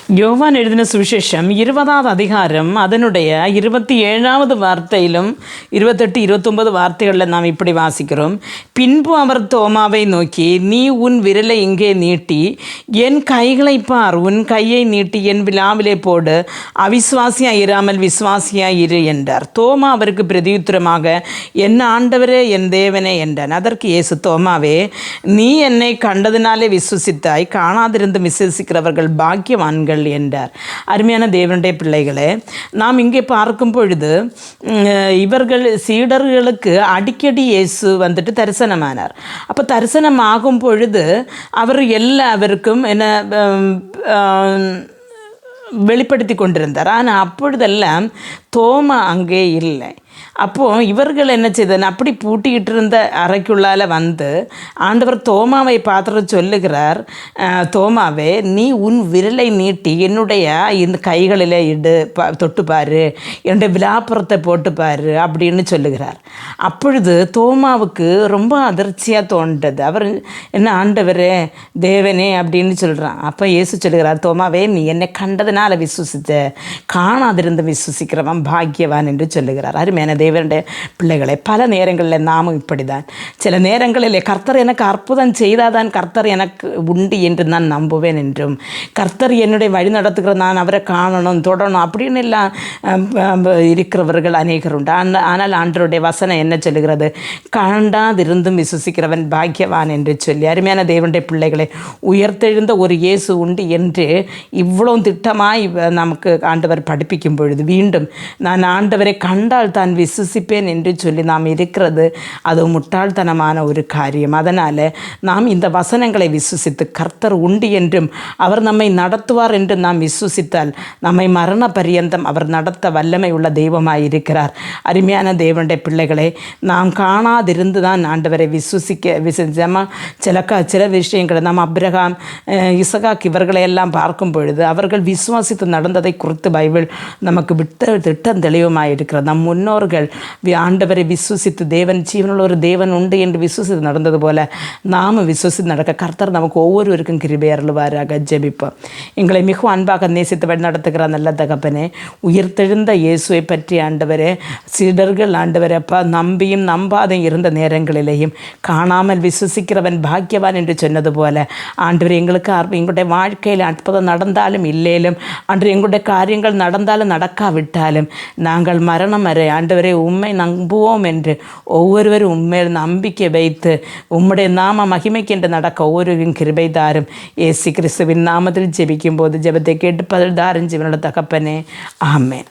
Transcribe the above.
யோவான் எழுதின சுவிசேஷம் 20வது அதிகாரம் அதனுடைய 27வது வார்த்தையிலும் 28, 29 வார்த்தைகளில் நாம் இப்படி வாசிக்கிறோம். பின்பு அவர் தோமாவை நோக்கி, நீ உன் விரலை இங்கே நீட்டி என் கைகளை பார், உன் கையை நீட்டி என் விலாவிலே போடு, அவிசுவாசியாய் இராமல் விசுவாசியாய் இரு என்றார். தோமா அவருக்கு பிரதியுத்தரமாக, என் ஆண்டவரே என் தேவனே என்றான். அதற்கு இயேசு, தோமாவே, நீ என்னை கண்டதினாலே விசுவசித்தாய், காணாதிருந்து விசுவசிக்கிறவர்கள் பாக்கியவான்கள் என்றார். அருமையான தேவனுடைய பிள்ளைகளே, நாம் இங்கே பார்க்கும் பொழுது இவர்கள் சீடர்களுக்கு அடிக்கடி இயேசு வந்துட்டு தரிசனமானார். அப்போ தரிசனம் ஆகும் பொழுது அவர் எல்லாருக்கும் என்ன வெளிப்படுத்தி கொண்டிருந்தார். ஆனால் அப்பொழுதெல்லாம் தோமா அங்கே இல்லை. அப்போது இவர்கள் என்ன செய்தன, அப்படி பூட்டிக்கிட்டு இருந்த அறைக்குள்ளால் வந்து ஆண்டவர் தோமாவை பார்த்துட்டு சொல்லுகிறார், தோமாவே, நீ உன் விரலை நீட்டி என்னுடைய இந்த கைகளில் இடு, தொட்டுப்பார், என்னுடைய விலாப்புறத்தை போட்டுப்பார் அப்படின்னு சொல்லுகிறார். அப்பொழுது தோமாவுக்கு ரொம்ப அதிர்ச்சியாக தோன்றது. அவர் என்ன, ஆண்டவரே தேவனே அப்படின்னு சொல்கிறான். அப்போ இயேசு சொல்லுகிறார், தோமாவே, நீ என்னை கண்டதுனால விசுவசித்த, காணாதிருந்து விசுவசிக்கிறவன் பாக்கியவான் என்று சொல்லுகிறார். அருமையான தேவனுடைய பிள்ளைகளை, பல நேரங்களில் நாமும் இப்படி தான். சில நேரங்களில் கர்த்தர் எனக்கு அற்புதம் செய்தாதான் கர்த்தர் எனக்கு உண்டு என்று நான் நம்புவேன் என்றும், கர்த்தர் என்னுடைய வழி நடத்துகிற நான் அவரை காணணும், தொடணும் அப்படின்னு எல்லாம் இருக்கிறவர்கள் அநேகர் உண்டு. ஆனால் ஆண்டவருடைய வசனம் என்ன சொல்லுகிறது? காண்டாதிருந்தும் விசுவசிக்கிறவன் பாக்கியவான் என்று சொல்லி. அருமையான தேவனுடைய பிள்ளைகளை, உயர்த்தெழுந்த ஒரு இயேசு உண்டு என்று இவ்வளோ திட்டமாய் நமக்கு ஆண்டவர் படிப்பிக்கும் பொழுது மீண்டும் நான் ஆண்டவரை கண்டால் தான் விசுவசிப்பேன் என்று சொல்லி நாம் இருக்கிறது, அது முட்டாள்தனமான ஒரு காரியம். அதனால் நாம் இந்த வசனங்களை விசுவசித்து கர்த்தர் உண்டு என்றும் அவர் நம்மை நடத்துவார் என்றும் நாம் விசுவசித்தால் நம்மை மரண பரியந்தம் அவர் நடத்த வல்லமை உள்ள தெய்வமாய் இருக்கிறார். அருமையான தேவனுடைய பிள்ளைகளை, நாம் காணாதிருந்து தான் ஆண்டவரை சில விஷயங்களை நாம் அப்ரஹாம், இசகாக் இவர்களையெல்லாம் பார்க்கும் பொழுது அவர்கள் விசுவாசித்து நடந்ததை குறித்து பைபிள் நமக்கு விட்ட திட்டம் தெளிவுமாய் இருக்கிறது. நம் முன்னோர்கள் ஆண்டவரை விசுவசித்து தேவன் ஜீவனுள்ள ஒரு தேவன் உண்டு என்று விசுவசித்து நடந்தது போல நாம் விசுவசித்து நடக்க கர்த்தர் நமக்கு ஒவ்வொருவருக்கும் கிருபை அருளுவாராக. ஜெபிப்போம். எங்களை மிகவும் அன்பாக நேசித்து வழி நடத்துகிற நல்ல தகப்பனே, உயிர்த்தெழுந்த இயேசுவை பற்றி ஆண்டவரே, சீடர்கள் ஆண்டவரே அப்பா நம்பியும் நம்பாத இருந்த நேரங்களிலேயும் காணாமல் விசுவசிக்கிறவன் பாக்கியவான் என்று சொன்னது போல ஆண்டவர் எங்களுக்கு எங்களுடைய வாழ்க்கையில் அற்புதம் நடந்தாலும் இல்லையிலும் அன்று எங்களுடைய காரியங்கள் நடந்தாலும் நடக்காவிட்டாலும் நாங்கள் மரணம் வரை ஆண்டவரே உம்மை நம்புவோம் என்று ஒவ்வொருவரும் உண்மையில் நம்பிக்கை வைத்து உம்முடைய நாம மகிமைக்கென்று நடக்க ஒவ்வொருவரும் கிருபை தாரும். இயேசு கிறிஸ்துவின் நாமத்தில் ஜெபிக்கும் போது ஜெபத்தை கேட்டு பதில் தாரும் ஜீவனுள்ள தகப்பனே, ஆமென்.